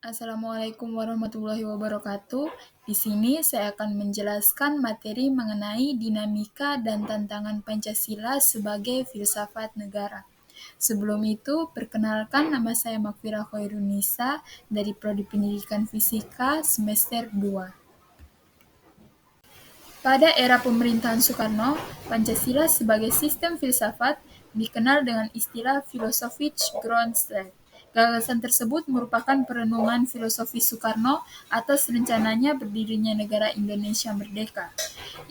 Assalamualaikum warahmatullahi wabarakatuh. Di sini saya akan menjelaskan materi mengenai dinamika dan tantangan Pancasila sebagai filsafat negara. Sebelum itu, perkenalkan nama saya Makfira Khairunisa dari Prodi Pendidikan Fisika semester 2. Pada era pemerintahan Soekarno, Pancasila sebagai sistem filsafat dikenal dengan istilah filosofische Grundzüge. Gagasan tersebut merupakan perenungan filosofis Soekarno atas rencananya berdirinya negara Indonesia merdeka.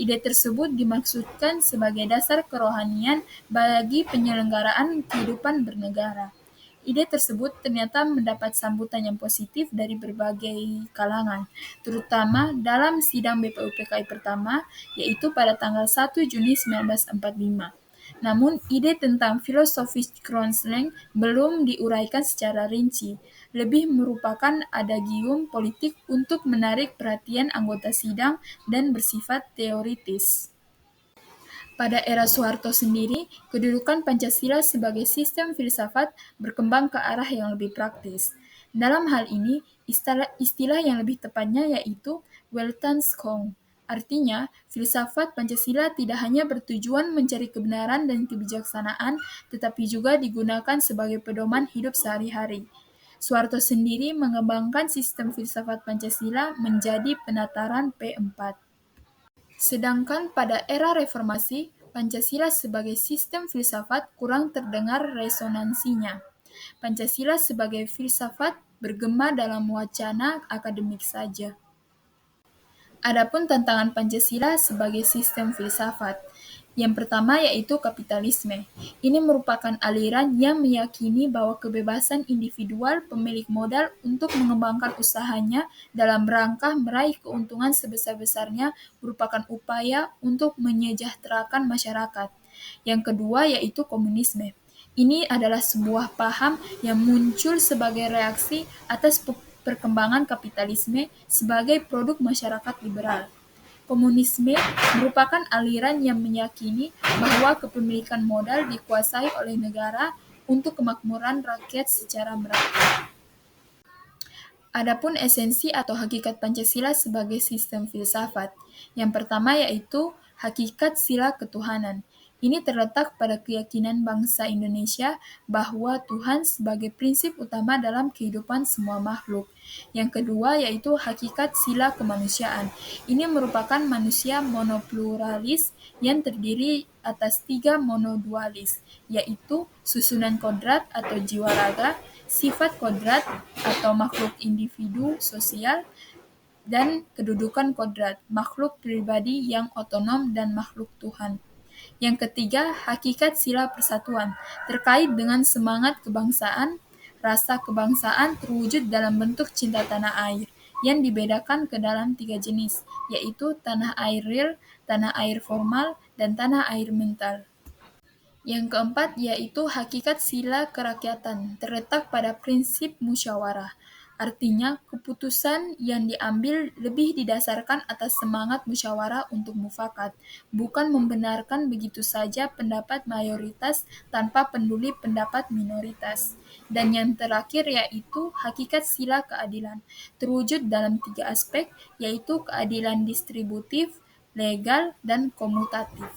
Ide tersebut dimaksudkan sebagai dasar kerohanian bagi penyelenggaraan kehidupan bernegara. Ide tersebut ternyata mendapat sambutan yang positif dari berbagai kalangan, terutama dalam sidang BPUPKI pertama, yaitu pada tanggal 1 Juni 1945. Namun, ide tentang filosofis Grundzüge belum diuraikan secara rinci, lebih merupakan adagium politik untuk menarik perhatian anggota sidang dan bersifat teoritis. Pada era Soeharto sendiri, kedudukan Pancasila sebagai sistem filsafat berkembang ke arah yang lebih praktis. Dalam hal ini, istilah yang lebih tepatnya yaitu Weltanschauung. Artinya, filsafat Pancasila tidak hanya bertujuan mencari kebenaran dan kebijaksanaan, tetapi juga digunakan sebagai pedoman hidup sehari-hari. Soeharto sendiri mengembangkan sistem filsafat Pancasila menjadi penataran P4. Sedangkan pada era reformasi, Pancasila sebagai sistem filsafat kurang terdengar resonansinya. Pancasila sebagai filsafat bergema dalam wacana akademik saja. Adapun tantangan Pancasila sebagai sistem filsafat. Yang pertama yaitu kapitalisme. Ini merupakan aliran yang meyakini bahwa kebebasan individual pemilik modal untuk mengembangkan usahanya dalam rangka meraih keuntungan sebesar-besarnya merupakan upaya untuk menyejahterakan masyarakat. Yang kedua yaitu komunisme. Ini adalah sebuah paham yang muncul sebagai reaksi atas perkembangan kapitalisme sebagai produk masyarakat liberal. Komunisme merupakan aliran yang meyakini bahwa kepemilikan modal dikuasai oleh negara untuk kemakmuran rakyat secara merata. Adapun esensi atau hakikat Pancasila sebagai sistem filsafat. Yang pertama yaitu hakikat sila ketuhanan. Ini terletak pada keyakinan bangsa Indonesia bahwa Tuhan sebagai prinsip utama dalam kehidupan semua makhluk. Yang kedua yaitu hakikat sila kemanusiaan. Ini merupakan manusia monopluralis yang terdiri atas 3 monodualis, yaitu susunan kodrat atau jiwa raga, sifat kodrat atau makhluk individu sosial, dan kedudukan kodrat, makhluk pribadi yang otonom dan makhluk Tuhan. Yang ketiga, hakikat sila persatuan, terkait dengan semangat kebangsaan. Rasa kebangsaan terwujud dalam bentuk cinta tanah air, yang dibedakan ke dalam 3 jenis, yaitu tanah air real, tanah air formal, dan tanah air mental. Yang keempat yaitu hakikat sila kerakyatan, terletak pada prinsip musyawarah. Artinya, keputusan yang diambil lebih didasarkan atas semangat musyawarah untuk mufakat, bukan membenarkan begitu saja pendapat mayoritas tanpa peduli pendapat minoritas. Dan yang terakhir yaitu hakikat sila keadilan, terwujud dalam 3 aspek, yaitu keadilan distributif, legal, dan komutatif.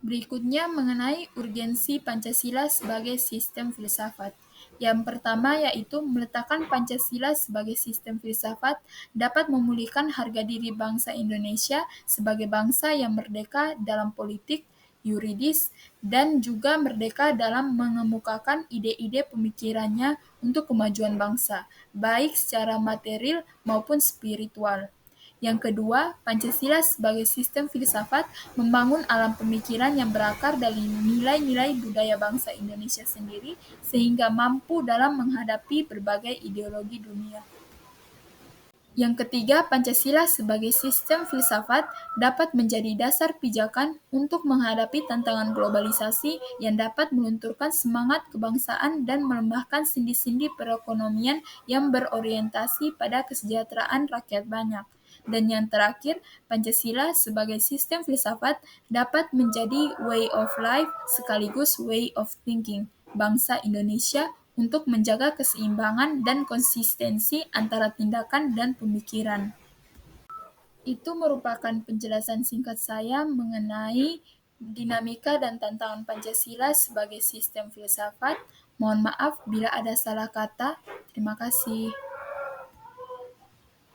Berikutnya mengenai urgensi Pancasila sebagai sistem filsafat. Yang pertama yaitu meletakkan Pancasila sebagai sistem filsafat dapat memulihkan harga diri bangsa Indonesia sebagai bangsa yang merdeka dalam politik, yuridis, dan juga merdeka dalam mengemukakan ide-ide pemikirannya untuk kemajuan bangsa, baik secara material maupun spiritual. Yang kedua, Pancasila sebagai sistem filsafat membangun alam pemikiran yang berakar dari nilai-nilai budaya bangsa Indonesia sendiri sehingga mampu dalam menghadapi berbagai ideologi dunia. Yang ketiga, Pancasila sebagai sistem filsafat dapat menjadi dasar pijakan untuk menghadapi tantangan globalisasi yang dapat melunturkan semangat kebangsaan dan melemahkan sendi-sendi perekonomian yang berorientasi pada kesejahteraan rakyat banyak. Dan yang terakhir, Pancasila sebagai sistem filsafat dapat menjadi way of life sekaligus way of thinking bangsa Indonesia untuk menjaga keseimbangan dan konsistensi antara tindakan dan pemikiran. Itu merupakan penjelasan singkat saya mengenai dinamika dan tantangan Pancasila sebagai sistem filsafat. Mohon maaf bila ada salah kata. Terima kasih.